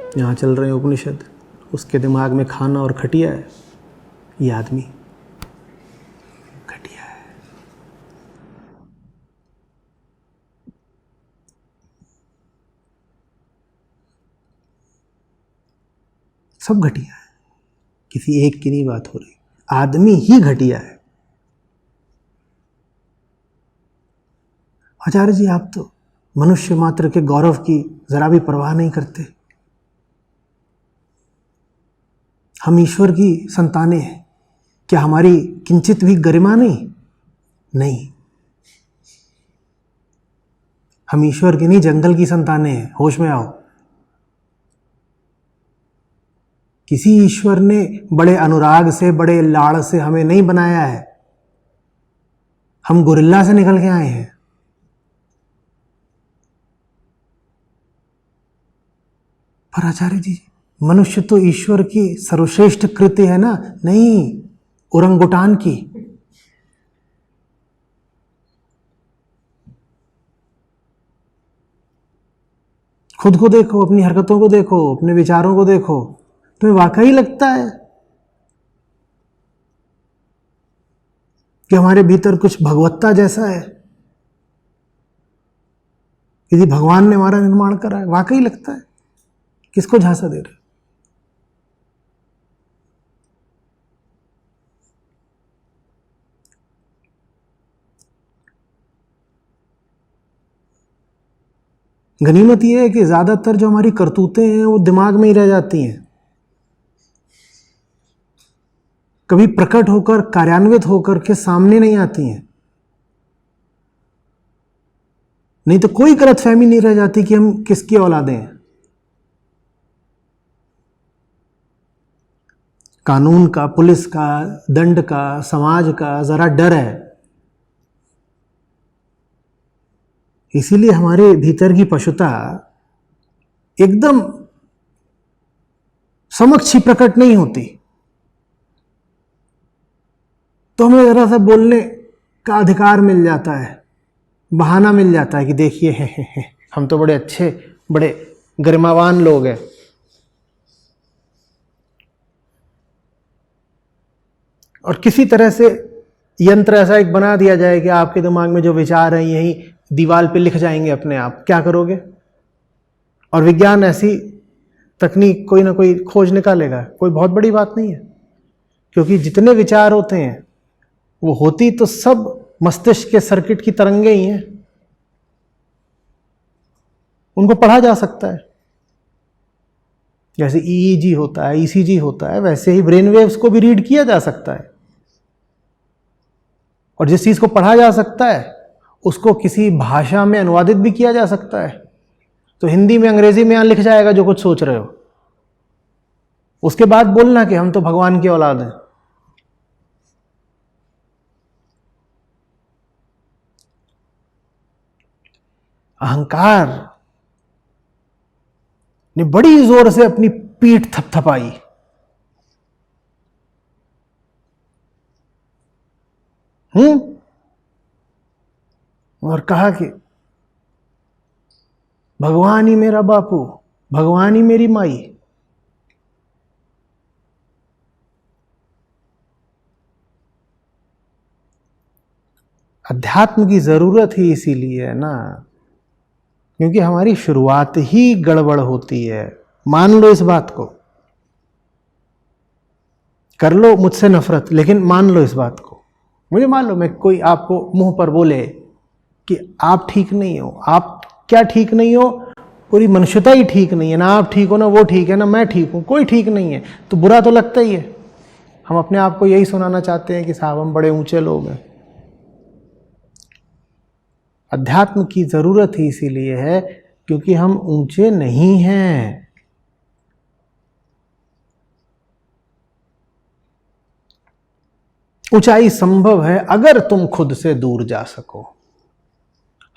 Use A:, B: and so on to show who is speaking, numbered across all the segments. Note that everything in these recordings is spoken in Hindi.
A: यहाँ चल रहे हैं उपनिषद, उसके दिमाग में खाना और खटिया है। ये आदमी खटिया है। सब घटिया है, किसी एक की नहीं बात हो रही, आदमी ही घटिया है। आचार्य जी, आप तो मनुष्य मात्र के गौरव की जरा भी परवाह नहीं करते। हम ईश्वर की संतानें हैं, क्या हमारी किंचित भी गरिमा नहीं? नहीं, हम ईश्वर की नहीं, जंगल की संतानें हैं। होश में आओ। किसी ईश्वर ने बड़े अनुराग से, बड़े लाड़ से हमें नहीं बनाया है। हम गोरिल्ला से निकल के आए हैं। पर आचार्य जी, मनुष्य तो ईश्वर की सर्वश्रेष्ठ कृति है ना? नहीं, ओरंगुटान की। खुद को देखो, अपनी हरकतों को देखो, अपने विचारों को देखो, तुम्हें वाकई लगता है कि हमारे भीतर कुछ भगवत्ता जैसा है, किसी भगवान ने हमारा निर्माण करा है? वाकई लगता है? किसको झांसा दे रहे? गनीमत यह है कि ज्यादातर जो हमारी करतूतें हैं वो दिमाग में ही रह जाती हैं, कभी प्रकट होकर, कार्यान्वित होकर के सामने नहीं आती हैं। नहीं तो कोई गलतफहमी नहीं रह जाती कि हम किसकी औलादे हैं। कानून का, पुलिस का, दंड का, समाज का जरा डर है। इसीलिए हमारे भीतर की पशुता एकदम समक्ष ही प्रकट नहीं होती। तो हमें जरा सा बोलने का अधिकार मिल जाता है, बहाना मिल जाता है कि देखिए है, हम तो बड़े अच्छे, बड़े गरिमावान लोग हैं। और किसी तरह से यंत्र ऐसा एक बना दिया जाए कि आपके दिमाग में जो विचार हैं यही दीवार पे लिख जाएंगे अपने आप। क्या करोगे? और विज्ञान ऐसी तकनीक कोई ना कोई खोज निकालेगा। कोई बहुत बड़ी बात नहीं है, क्योंकि जितने विचार होते हैं वो होती तो सब मस्तिष्क के सर्किट की तरंगे ही हैं। उनको पढ़ा जा सकता है। जैसे ईईजी होता है, ईसीजी होता है, वैसे ही ब्रेन वेव्स को भी रीड किया जा सकता है। और जिस चीज को पढ़ा जा सकता है उसको किसी भाषा में अनुवादित भी किया जा सकता है। तो हिंदी में, अंग्रेजी में यहां लिख जाएगा जो कुछ सोच रहे हो। उसके बाद बोलना कि हम तो भगवान की औलाद हैं। अहंकार ने बड़ी जोर से अपनी पीठ थपथपाई। और कहा कि भगवान ही मेरा बापू, भगवान ही मेरी माई। अध्यात्म की जरूरत ही इसीलिए है ना, क्योंकि हमारी शुरुआत ही गड़बड़ होती है। मान लो इस बात को, कर लो मुझसे नफरत, लेकिन मान लो इस बात को। मुझे मान लो मैं कोई आपको मुंह पर बोले कि आप ठीक नहीं हो। आप क्या ठीक नहीं हो? पूरी मनुष्यता ही ठीक नहीं है ना। आप ठीक हो ना, वो ठीक है ना, मैं ठीक हूं, कोई ठीक नहीं है। तो बुरा तो लगता ही है। हम अपने आप को यही सुनाना चाहते हैं कि साहब हम बड़े ऊंचे लोग हैं। अध्यात्म की जरूरत ही इसीलिए है क्योंकि हम ऊंचे नहीं हैं। ऊंचाई संभव है अगर तुम खुद से दूर जा सको।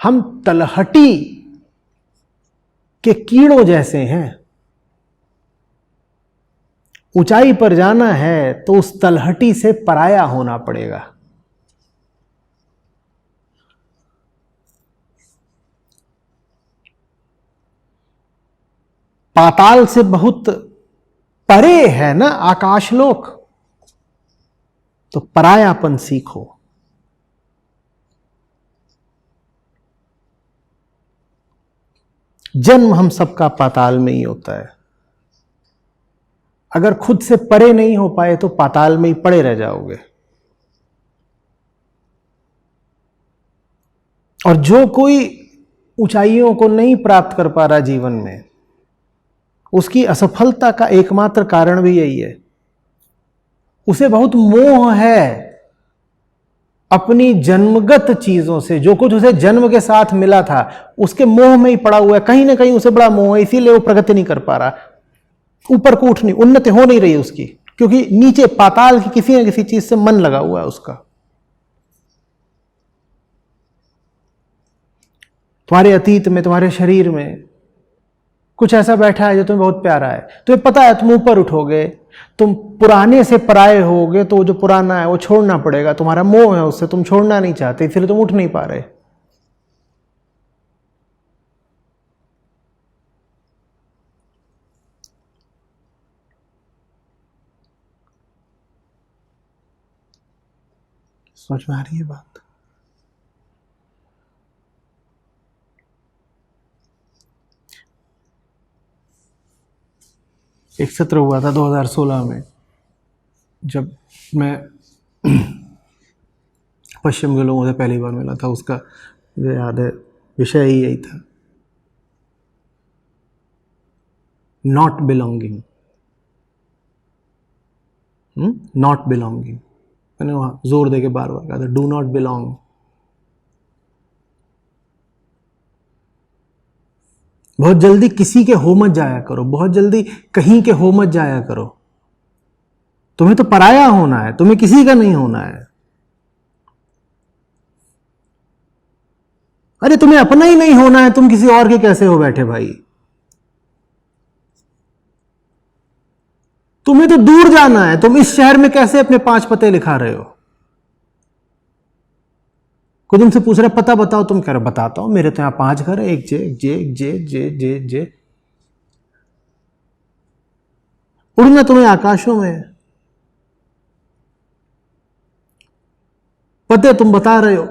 A: हम तलहटी के कीड़ों जैसे हैं। ऊंचाई पर जाना है तो उस तलहटी से पराया होना पड़ेगा। पाताल से बहुत परे है ना आकाशलोक, तो परायापन सीखो। जन्म हम सबका पाताल में ही होता है। अगर खुद से परे नहीं हो पाए तो पाताल में ही पड़े रह जाओगे। और जो कोई ऊंचाइयों को नहीं प्राप्त कर पा रहा जीवन में, उसकी असफलता का एकमात्र कारण भी यही है, उसे बहुत मोह है अपनी जन्मगत चीजों से। जो कुछ उसे जन्म के साथ मिला था उसके मोह में ही पड़ा हुआ है, कहीं ना कहीं उसे बड़ा मोह है, इसीलिए वो प्रगति नहीं कर पा रहा, ऊपर को उठ नहीं, उन्नति हो नहीं रही उसकी, क्योंकि नीचे पाताल की किसी न किसी चीज से मन लगा हुआ है उसका। तुम्हारे अतीत में, तुम्हारे शरीर में कुछ ऐसा बैठा है जो तुम्हें बहुत प्यारा है, तुम्हें पता है तुम ऊपर उठोगे, तुम पुराने से पराये होगे, तो जो पुराना है वो छोड़ना पड़ेगा, तुम्हारा मोह है उससे, तुम छोड़ना नहीं चाहते, इसलिए तुम उठ नहीं पा रहे। समझ में आ रही है बात? एक सत्र हुआ था 2016 में, जब मैं पश्चिम के लोगों से पहली बार मिला था। उसका मुझे याद है विषय ही यही था, नॉट बिलोंगिंग। नॉट बिलोंगिंग, मैंने वहां जोर दे के बार बार कहा था, डू नॉट बिलोंग। बहुत जल्दी किसी के हो मत जाया करो, बहुत जल्दी कहीं के हो मत जाया करो। तुम्हें तो पराया होना है, तुम्हें किसी का नहीं होना है। अरे तुम्हें अपना ही नहीं होना है, तुम किसी और के कैसे हो बैठे भाई? तुम्हें तो दूर जाना है, तुम इस शहर में कैसे अपने 5 पते लिखा रहे हो? कोई तुमसे पूछ रहा है पता बताओ, तुम कह रहे बताता हूं, मेरे तो यहां 5 घर है, एक जे एक जे एक जे जे जे जे। उड़ना तुम्हें आकाशों में है, पते तुम बता रहे हो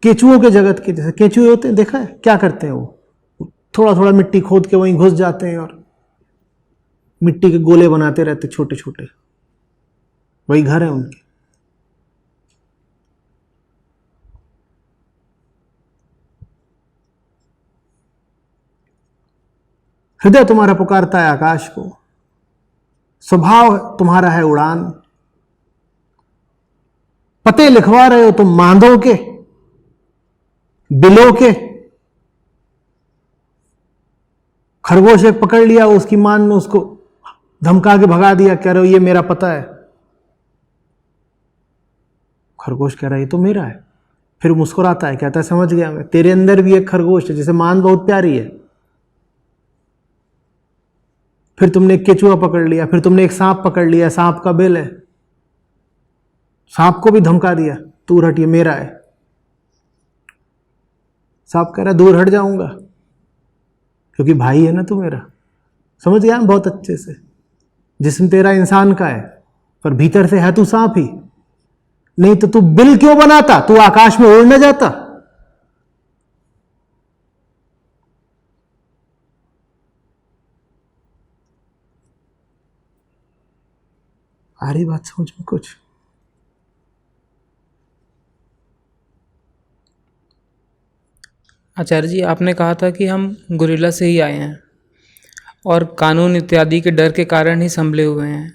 A: केचुओं के जगत के। जैसे केचुए होते हैं, देखा है क्या करते हैं? वो थोड़ा थोड़ा मिट्टी खोद के वहीं घुस जाते हैं और मिट्टी के गोले बनाते रहते छोटे छोटे, वही घर है उनके। हृदय तुम्हारा पुकारता है आकाश को, स्वभाव तुम्हारा है उड़ान। पते लिखवा रहे हो तुम मांदों के, बिलों के। खरगोश एक पकड़ लिया, उसकी मान में उसको धमका के भगा दिया, कह रहे हो ये मेरा पता है। खरगोश कह रहा है ये तो मेरा है, फिर मुस्कुराता है, कहता है समझ गया मैं, तेरे अंदर भी एक खरगोश है जिसे मान बहुत प्यारी है। फिर तुमने एक केचुआ पकड़ लिया, फिर तुमने एक सांप पकड़ लिया, सांप का बिल है, सांप को भी धमका दिया, दूर हट ये मेरा है। सांप कह रहा दूर हट जाऊंगा, क्योंकि भाई है ना तू मेरा। समझ गया बहुत अच्छे से, जिस्म तेरा इंसान का है पर भीतर से है तू सांप ही। नहीं तो तू बिल क्यों बनाता, तू आकाश में उड़ न जाता। आ रही बात समझ में कुछ?
B: आचार्य जी, आपने कहा था कि हम गोरिल्ला से ही आए हैं और कानून इत्यादि के डर के कारण ही संभले हुए हैं,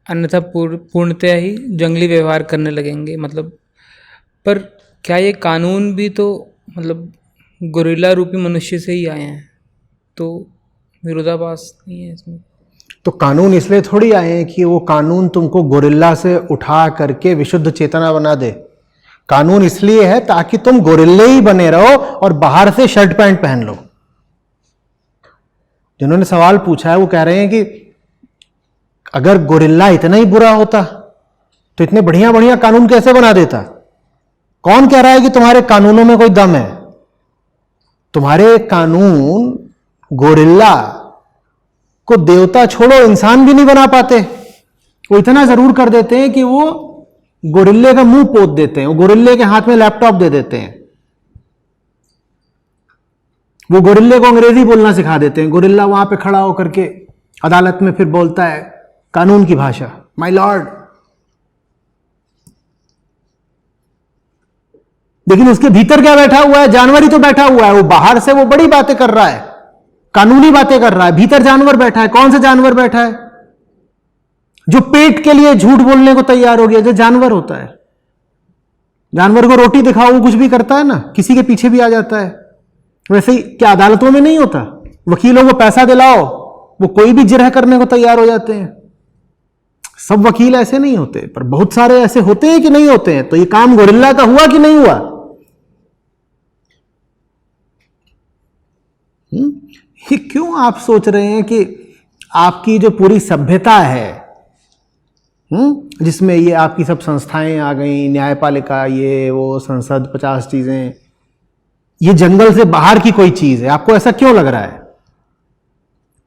B: अन्यथा पूर्णतया ही जंगली व्यवहार करने लगेंगे। मतलब पर क्या ये कानून भी तो मतलब गोरिल्ला रूपी मनुष्य से ही आए हैं, तो विरोधाभास नहीं है इसमें?
A: तो कानून इसलिए थोड़ी आए हैं कि वो कानून तुमको गोरिल्ला से उठा करके विशुद्ध चेतना बना दे। कानून इसलिए है ताकि तुम गोरिल्ले ही बने रहो और बाहर से शर्ट पैंट पहन लो। जिन्होंने सवाल पूछा है वो कह रहे हैं कि अगर गोरिल्ला इतना ही बुरा होता तो इतने बढ़िया बढ़िया कानून कैसे बना देता? कौन कह रहा है कि तुम्हारे कानूनों में कोई दम है? तुम्हारे कानून गोरिल्ला को देवता छोड़ो इंसान भी नहीं बना पाते। वो इतना जरूर कर देते हैं कि वो गोरिल्ले का मुंह पोत देते हैं, वो गोरिल्ले के हाथ में लैपटॉप दे देते हैं, वो गोरिल्ले को अंग्रेजी बोलना सिखा देते हैं। गोरिल्ला वहां पे खड़ा होकर के अदालत में फिर बोलता है कानून की भाषा, माय लॉर्ड। लेकिन उसके भीतर क्या बैठा हुआ है? जानवर ही तो बैठा हुआ है। वो बाहर से वो बड़ी बातें कर रहा है, कानूनी बातें कर रहा है, भीतर जानवर बैठा है। कौन सा जानवर बैठा है? जो पेट के लिए झूठ बोलने को तैयार हो गया, जो जानवर होता है। जानवर को रोटी दिखाओ, वो कुछ भी करता है ना, किसी के पीछे भी आ जाता है। वैसे ही क्या अदालतों में नहीं होता? वकीलों को पैसा दिलाओ, वो कोई भी जिरह करने को तैयार हो जाते हैं। सब वकील ऐसे नहीं होते, पर बहुत सारे ऐसे होते हैं कि नहीं होते हैं। तो ये काम गोरिल्ला का हुआ कि नहीं हुआ? ये क्यों आप सोच रहे हैं कि आपकी जो पूरी सभ्यता है, जिसमें ये आपकी सब संस्थाएं आ गई, न्यायपालिका, ये वो, संसद, 50 चीजें, ये जंगल से बाहर की कोई चीज है? आपको ऐसा क्यों लग रहा है?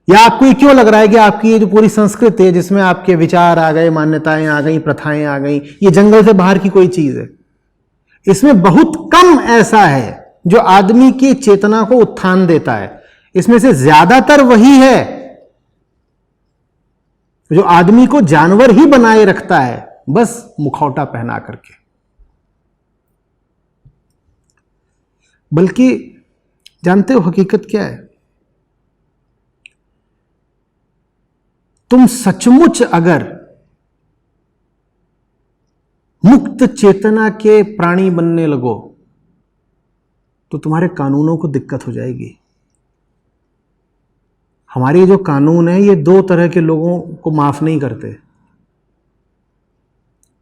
A: या आपको ये क्यों लग रहा है कि आपकी ये जो पूरी संस्कृति है, जिसमें आपके विचार आ गए, मान्यताएं आ गई, प्रथाएं आ गई, ये जंगल से बाहर की कोई चीज है? इसमें बहुत कम ऐसा है जो आदमी की चेतना को उत्थान देता है। इसमें से ज्यादातर वही है जो आदमी को जानवर ही बनाए रखता है, बस मुखौटा पहना करके। बल्कि जानते हो हकीकत क्या है? तुम सचमुच अगर मुक्त चेतना के प्राणी बनने लगो तो तुम्हारे कानूनों को दिक्कत हो जाएगी। हमारे जो कानून है, ये दो तरह के लोगों को माफ नहीं करते।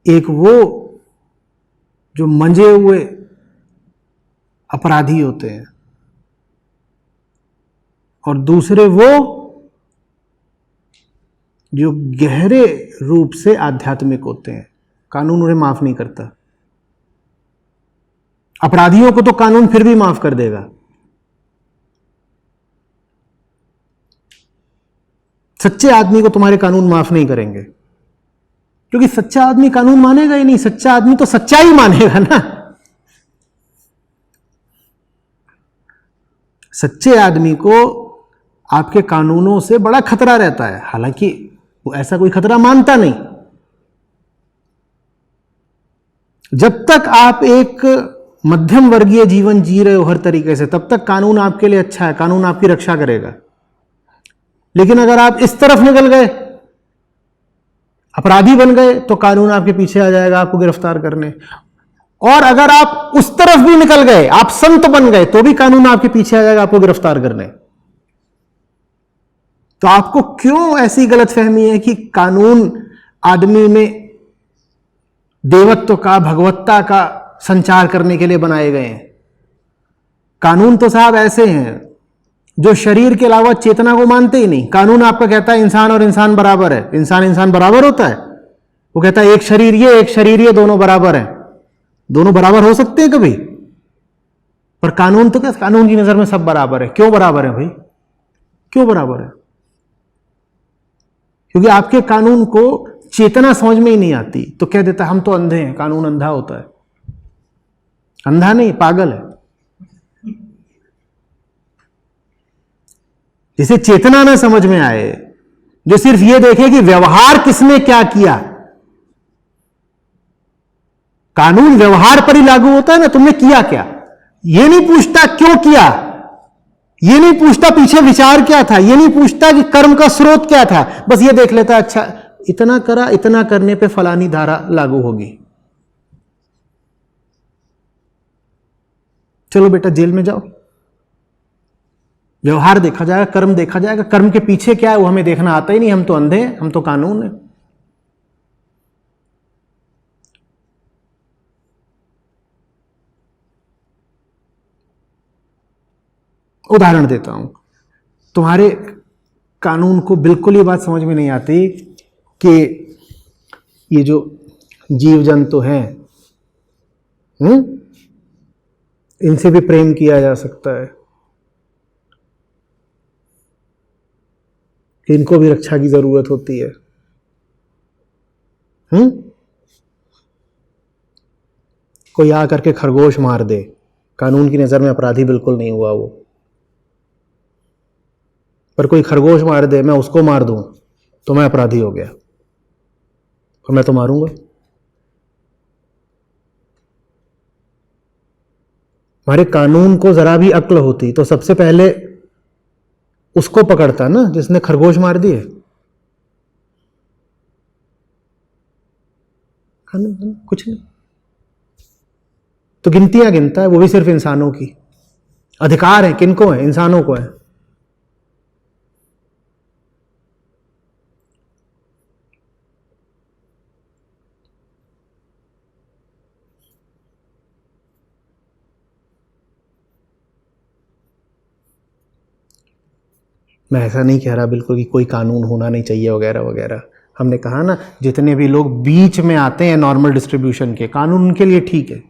A: एक वो जो मंजे हुए अपराधी होते हैं, और दूसरे वो जो गहरे रूप से आध्यात्मिक होते हैं। कानून उन्हें माफ नहीं करता। अपराधियों को तो कानून फिर भी माफ कर देगा, सच्चे आदमी को तुम्हारे कानून माफ नहीं करेंगे, क्योंकि सच्चा आदमी कानून मानेगा ही नहीं। सच्चा आदमी तो सच्चाई मानेगा ना। सच्चे आदमी को आपके कानूनों से बड़ा खतरा रहता है, हालांकि वो ऐसा कोई खतरा मानता नहीं। जब तक आप एक मध्यम वर्गीय जीवन जी रहे हो हर तरीके से, तब तक कानून आपके लिए अच्छा है, कानून आपकी रक्षा करेगा। लेकिन अगर आप इस तरफ निकल गए, अपराधी बन गए, तो कानून आपके पीछे आ जाएगा आपको गिरफ्तार करने। और अगर आप उस तरफ भी निकल गए, आप संत बन गए, तो भी कानून आपके पीछे आ जाएगा आपको गिरफ्तार करने। तो आपको क्यों ऐसी गलतफहमी है कि कानून आदमी में देवत्व का, भगवत्ता का संचार करने के लिए बनाए गए हैं? कानून तो साहब ऐसे हैं जो शरीर के अलावा चेतना को मानते ही नहीं। कानून आपका कहता है इंसान और इंसान बराबर है। इंसान बराबर होता है? वो कहता है एक शरीर ये दोनों बराबर हैं। दोनों बराबर हो सकते हैं कभी? पर कानून तो क्या, कानून की नजर में सब बराबर है। क्यों बराबर है भाई? क्यों बराबर है? क्योंकि आपके कानून को चेतना समझ में ही नहीं आती, तो कह देता हम तो अंधे हैं, कानून अंधा होता है। अंधा नहीं, पागल है। जिसे चेतना ना समझ में आए, जो सिर्फ ये देखे कि व्यवहार किसने क्या किया। कानून व्यवहार पर ही लागू होता है ना, तुमने किया क्या। ये नहीं पूछता क्यों किया, ये नहीं पूछता पीछे विचार क्या था, ये नहीं पूछता कि कर्म का स्रोत क्या था। बस ये देख लेता अच्छा इतना करा, इतना करने पे फलानी धारा लागू होगी, चलो बेटा जेल में जाओ। व्यवहार देखा जाएगा, कर्म देखा जाएगा। कर्म के पीछे क्या है वो हमें देखना आता ही नहीं। हम तो अंधे हैं, हम तो कानून है। उदाहरण देता हूं, तुम्हारे कानून को बिल्कुल ये बात समझ में नहीं आती कि ये जो जीव जंतु हैं, इनसे भी प्रेम किया जा सकता है। कि इनको भी रक्षा की जरूरत होती है। कोई आ करके खरगोश मार दे, कानून की नजर में अपराधी बिल्कुल नहीं हुआ वो, पर कोई खरगोश मार दे, मैं उसको मार दूं तो मैं अपराधी हो गया, और मैं तो मारूंगा। हमारे कानून को जरा भी अक्ल होती तो सबसे पहले उसको पकड़ता ना जिसने खरगोश मार दिए। कानून कुछ नहीं, तो गिनतियां गिनता है, वो भी सिर्फ इंसानों की। अधिकार है किनको है? इंसानों को है। मैं ऐसा नहीं कह रहा बिल्कुल कि कोई कानून होना नहीं चाहिए वगैरह वगैरह। हमने कहा ना, जितने भी लोग बीच में आते हैं नॉर्मल डिस्ट्रीब्यूशन के, कानून उनके लिए ठीक है,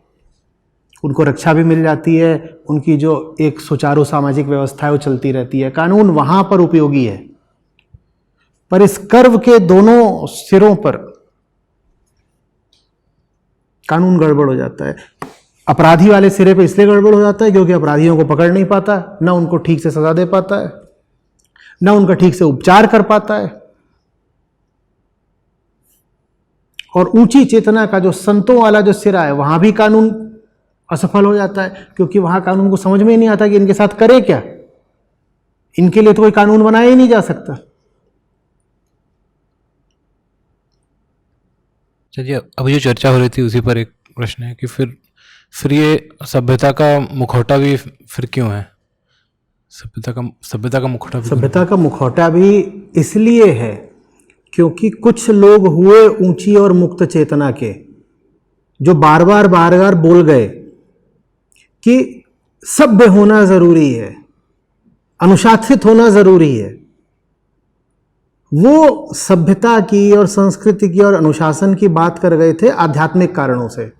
A: उनको रक्षा भी मिल जाती है, उनकी जो एक सुचारू सामाजिक व्यवस्था है वो चलती रहती है, कानून वहां पर उपयोगी है। पर इस कर्व के दोनों सिरों पर कानून गड़बड़ हो जाता है। अपराधी वाले सिरे पे इसलिए गड़बड़ हो जाता है क्योंकि अपराधियों को पकड़ नहीं पाता, ना उनको ठीक से सजा दे पाता है, ना उनका ठीक से उपचार कर पाता है। और ऊंची चेतना का जो संतों वाला जो सिरा है, वहां भी कानून असफल हो जाता है, क्योंकि वहां कानून को समझ में ही नहीं आता कि इनके साथ करे क्या। इनके लिए तो कोई कानून बनाया ही नहीं जा सकता।
C: चलिए, अभी जो चर्चा हो रही थी उसी पर एक प्रश्न है कि फिर ये सभ्यता का मुखौटा भी फिर क्यों है? सभ्यता का मुखौटा भी
A: सभ्यता का मुखौटा भी इसलिए है क्योंकि कुछ लोग हुए ऊंची और मुक्त चेतना के, जो बार बार बोल गए कि सभ्य होना जरूरी है, अनुशासित होना जरूरी है। वो सभ्यता की और संस्कृति की और अनुशासन की बात कर गए थे आध्यात्मिक कारणों से,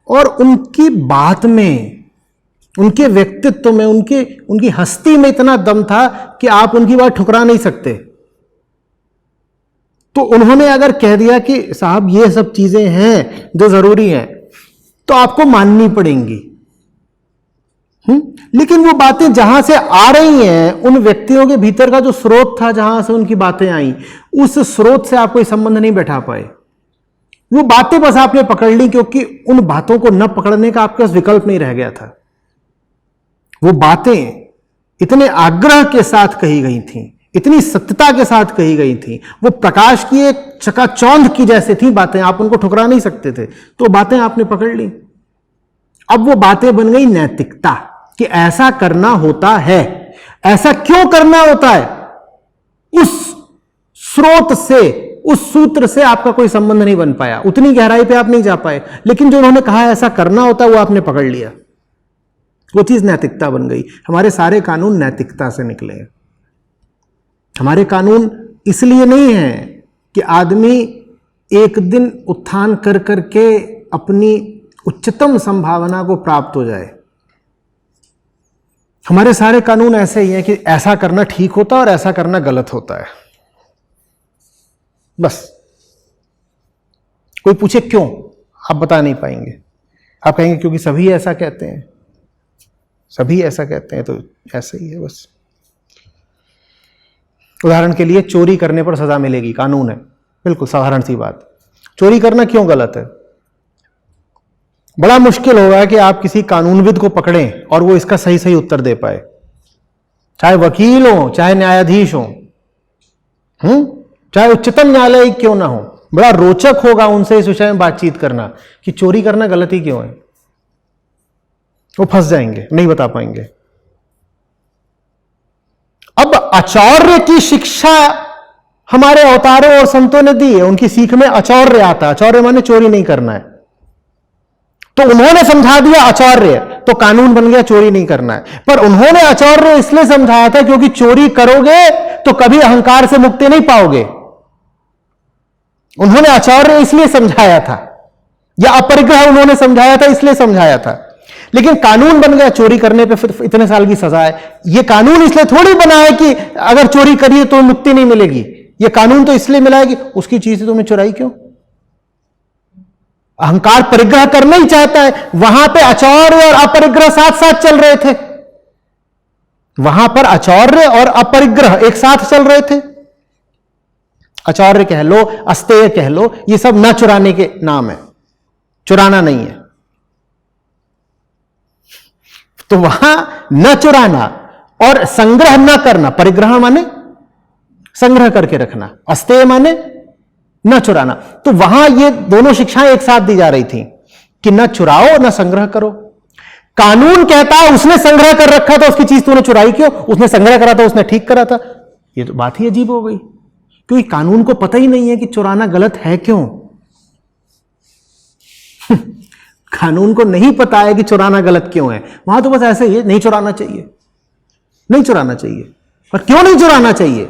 A: और उनकी बात में, उनके व्यक्तित्व में, उनकी हस्ती में इतना दम था कि आप उनकी बात ठुकरा नहीं सकते। तो उन्होंने अगर कह दिया कि साहब ये सब चीजें हैं जो जरूरी हैं, तो आपको माननी पड़ेंगी। लेकिन वो बातें जहां से आ रही हैं, उन व्यक्तियों के भीतर का जो स्रोत था जहां से उनकी बातें आई, उस स्रोत से आप कोई संबंध नहीं बैठा पाए। वो बातें बस आपने पकड़ ली क्योंकि उन बातों को न पकड़ने का आपके पास विकल्प नहीं रह गया था। वो बातें इतने आग्रह के साथ कही गई थीं, इतनी सत्यता के साथ कही गई थी, वो प्रकाश की एक चकाचौंध की जैसे थी बातें, आप उनको ठुकरा नहीं सकते थे। तो बातें आपने पकड़ ली। अब वो बातें बन गई नैतिकता, कि ऐसा करना होता है। ऐसा क्यों करना होता है? उस स्रोत से, उस सूत्र से आपका कोई संबंध नहीं बन पाया, उतनी गहराई पे आप नहीं जा पाए, लेकिन जो उन्होंने कहा ऐसा करना होता है वो आपने पकड़ लिया। वो चीज नैतिकता बन गई। हमारे सारे कानून नैतिकता से निकले हैं। हमारे कानून इसलिए नहीं है कि आदमी एक दिन उत्थान कर करके अपनी उच्चतम संभावना को प्राप्त हो जाए। हमारे सारे कानून ऐसे ही हैं कि ऐसा करना ठीक होता है और ऐसा करना गलत होता है, बस। कोई पूछे क्यों, आप बता नहीं पाएंगे। आप कहेंगे क्योंकि सभी ऐसा कहते हैं, सभी ऐसा कहते हैं तो ऐसे ही है बस। उदाहरण के लिए, चोरी करने पर सजा मिलेगी, कानून है, बिल्कुल साधारण सी बात। चोरी करना क्यों गलत है? बड़ा मुश्किल होगा कि आप किसी कानूनविद को पकड़ें और वो इसका सही सही उत्तर दे पाए, चाहे वकील हो, चाहे न्यायाधीश हो, चाहे उच्चतम न्यायालय क्यों ना हो। बड़ा रोचक होगा उनसे इस विषय में बातचीत करना कि चोरी करना गलत ही क्यों है। वो फंस जाएंगे, नहीं बता पाएंगे। अब आचार्य की शिक्षा हमारे अवतारों और संतों ने दी है, उनकी सीख में आचार्य आता है। आचार्य माने चोरी नहीं करना है, तो उन्होंने समझा दिया आचार्य, तो कानून बन गया चोरी नहीं करना है। पर उन्होंने आचार्य इसलिए समझाया था क्योंकि चोरी करोगे तो कभी अहंकार से मुक्ति नहीं पाओगे। उन्होंने आचार्य इसलिए समझाया था, या अपरिग्रह उन्होंने समझाया था इसलिए समझाया था। लेकिन कानून बन गया चोरी करने पे फिर इतने साल की सजा है। ये कानून इसलिए थोड़ी बना है कि अगर चोरी करिए तो मुक्ति नहीं मिलेगी। ये कानून तो इसलिए मिला है कि उसकी चीज तुमने चुराई क्यों। अहंकार परिग्रह करना ही चाहता है। वहां पे अचौर्य और अपरिग्रह साथ साथ चल रहे थे। वहां पर अचौर्य और अपरिग्रह एक साथ चल रहे थे। अचौर्य कह लो, अस्तेय कह लो, ये सब न चुराने के नाम है, चुराना नहीं है। तो वहां न चुराना और संग्रह न करना, परिग्रह माने संग्रह करके रखना, अस्तेय माने न चुराना, तो वहां ये दोनों शिक्षाएं एक साथ दी जा रही थी कि न चुराओ न संग्रह करो। कानून कहता है उसने संग्रह कर रखा था, उसकी चीज तूने चुराई क्यों, उसने संग्रह करा था, उसने ठीक करा था। ये तो बात ही अजीब हो गई, क्योंकि कानून को पता ही नहीं है कि चुराना गलत है क्यों। कानून को नहीं पता है कि चुराना गलत क्यों है। वहां तो बस ऐसे ही नहीं चुराना चाहिए, नहीं चुराना चाहिए। पर क्यों नहीं चुराना चाहिए,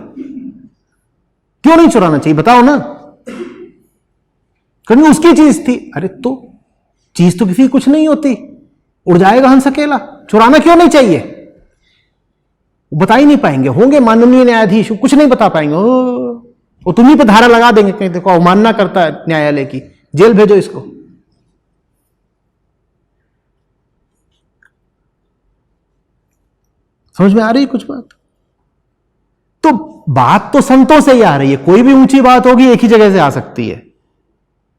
A: क्यों नहीं चुराना चाहिए बताओ ना। क्योंकि उसकी चीज थी। अरे तो चीज तो किसी की कुछ नहीं होती, उड़ जाएगा हंस अकेला, चुराना क्यों नहीं चाहिए। बता ही नहीं पाएंगे, होंगे माननीय न्यायाधीश, कुछ नहीं बता पाएंगे। वो तुम्ही पे धारा लगा देंगे, कहीं देखो अवमानना करता है न्यायालय की, जेल भेजो इसको। समझ में आ रही है कुछ बात। तो बात तो संतों से ही आ रही है। कोई भी ऊंची बात होगी एक ही जगह से आ सकती है,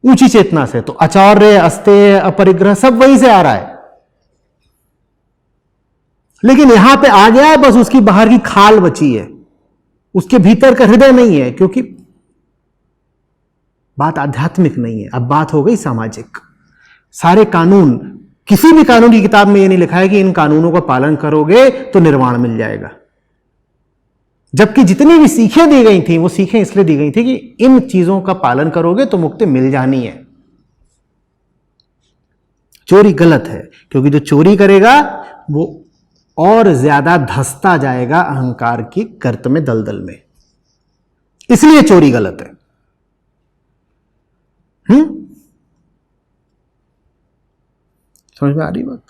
A: ऊंची चेतना से। तो अचौर्य, अस्तेय, अपरिग्रह सब वहीं से आ रहा है। लेकिन यहां पे आ गया है, बस उसकी बाहर की खाल बची है, उसके भीतर का हृदय नहीं है, क्योंकि बात आध्यात्मिक नहीं है, अब बात हो गई सामाजिक। सारे कानून, किसी भी कानून की किताब में यह नहीं लिखा है कि इन कानूनों का पालन करोगे तो निर्वाण मिल जाएगा। जबकि जितनी भी सीखें दी गई थी वो सीखें इसलिए दी गई थी कि इन चीजों का पालन करोगे तो मुक्ति मिल जानी है। चोरी गलत है, क्योंकि जो चोरी करेगा वो और ज्यादा धंसता जाएगा अहंकार की गर्त में, दलदल में। इसलिए चोरी गलत है। समझ में आ रही बात।